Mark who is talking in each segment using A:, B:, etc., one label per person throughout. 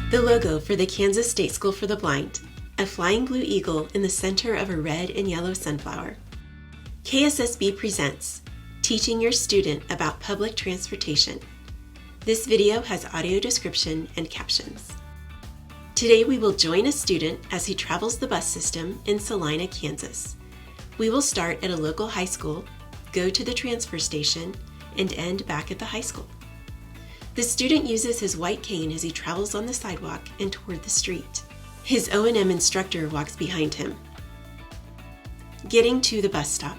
A: The logo for the Kansas State School for the Blind, a flying blue eagle in the center of a red and yellow sunflower. KSSB presents Teaching Your Student About Public Transportation. This video has audio description and captions. Today we will join a student as he travels the bus system in Salina, Kansas. We will start at a local high school, go to the transfer station, and end back at the high school. The student uses his white cane as he travels on the sidewalk and toward the street. His O&M instructor walks behind him. Getting to the bus stop.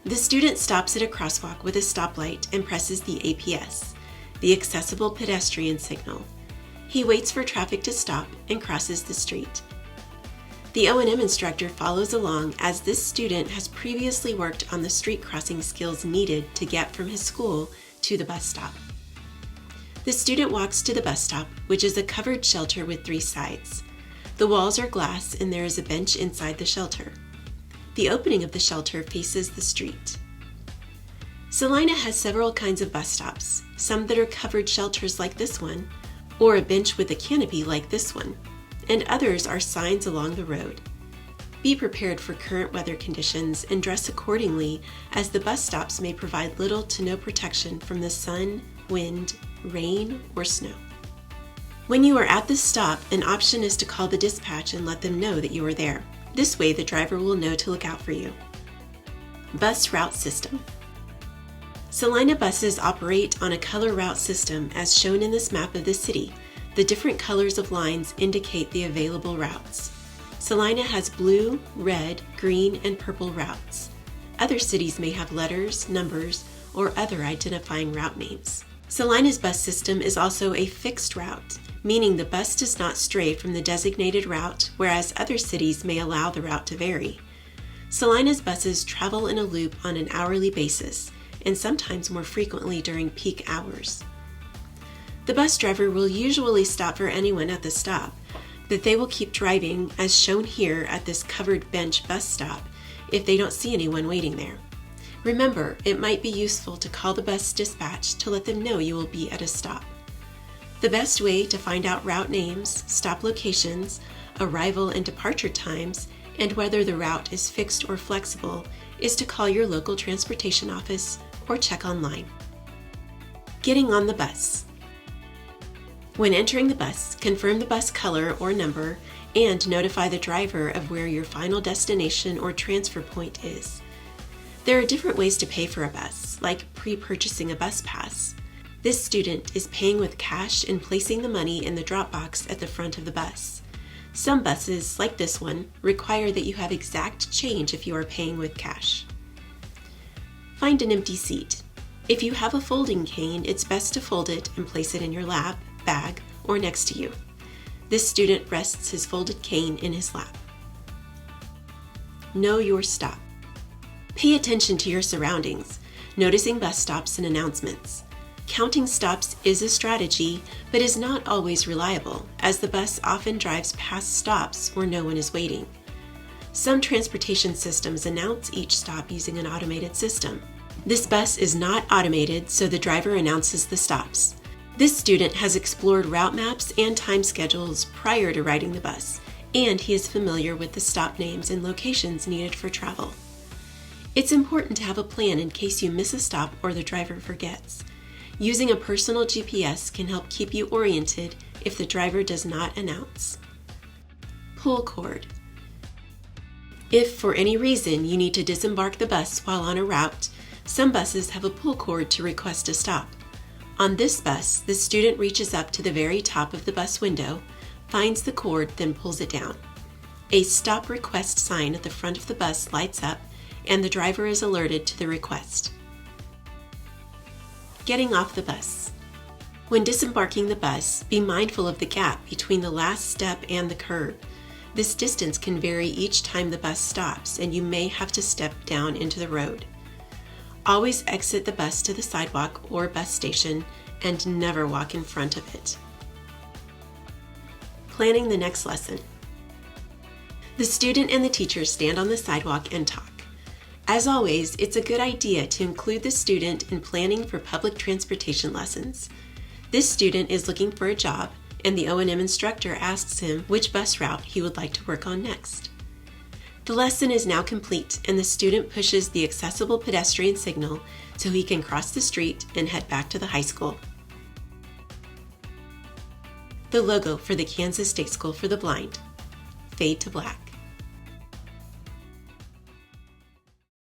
A: The student stops at a crosswalk with a stoplight and presses the APS, the Accessible Pedestrian Signal. He waits for traffic to stop and crosses the street. The O&M instructor follows along as this student has previously worked on the street crossing skills needed to get from his school to the bus stop. The student walks to the bus stop, which is a covered shelter with 3 sides. The walls are glass and there is a bench inside the shelter. The opening of the shelter faces the street. Salina has several kinds of bus stops, some that are covered shelters like this one, or a bench with a canopy like this one, and others are signs along the road. Be prepared for current weather conditions and dress accordingly, as the bus stops may provide little to no protection from the sun, wind, rain, or snow. When you are at the stop, an option is to call the dispatch and let them know that you are there. This way, the driver will know to look out for you. Bus route system. Salina buses operate on a color route system as shown in this map of the city. The different colors of lines indicate the available routes. Salina has blue, red, green, and purple routes. Other cities may have letters, numbers, or other identifying route names. Salina's bus system is also a fixed route, meaning the bus does not stray from the designated route, whereas other cities may allow the route to vary. Salina's buses travel in a loop on an hourly basis, and sometimes more frequently during peak hours. The bus driver will usually stop for anyone at the stop, but they will keep driving as shown here at this covered bench bus stop if they don't see anyone waiting there. Remember, it might be useful to call the bus dispatch to let them know you will be at a stop. The best way to find out route names, stop locations, arrival and departure times, and whether the route is fixed or flexible is to call your local transportation office or check online. Getting on the bus. When entering the bus, confirm the bus color or number and notify the driver of where your final destination or transfer point is. There are different ways to pay for a bus, like pre-purchasing a bus pass. This student is paying with cash and placing the money in the drop box at the front of the bus. Some buses, like this one, require that you have exact change if you are paying with cash. Find an empty seat. If you have a folding cane, it's best to fold it and place it in your lap, bag, or next to you. This student rests his folded cane in his lap. Know your stop. Pay attention to your surroundings, noticing bus stops and announcements. Counting stops is a strategy, but is not always reliable, as the bus often drives past stops where no one is waiting. Some transportation systems announce each stop using an automated system. This bus is not automated, so the driver announces the stops. This student has explored route maps and time schedules prior to riding the bus, and he is familiar with the stop names and locations needed for travel. It's important to have a plan in case you miss a stop or the driver forgets. Using a personal GPS can help keep you oriented if the driver does not announce. Pull cord. If for any reason you need to disembark the bus while on a route, some buses have a pull cord to request a stop. On this bus, the student reaches up to the very top of the bus window, finds the cord, then pulls it down. A stop request sign at the front of the bus lights up, and the driver is alerted to the request. Getting off the bus. When disembarking the bus, be mindful of the gap between the last step and the curb. This distance can vary each time the bus stops, and you may have to step down into the road. Always exit the bus to the sidewalk or bus station and never walk in front of it. Planning the next lesson. The student and the teacher stand on the sidewalk and talk. As always, it's a good idea to include the student in planning for public transportation lessons. This student is looking for a job and the O&M instructor asks him which bus route he would like to work on next. The lesson is now complete, and the student pushes the accessible pedestrian signal so he can cross the street and head back to the high school. The logo for the Kansas State School for the Blind. Fade to black.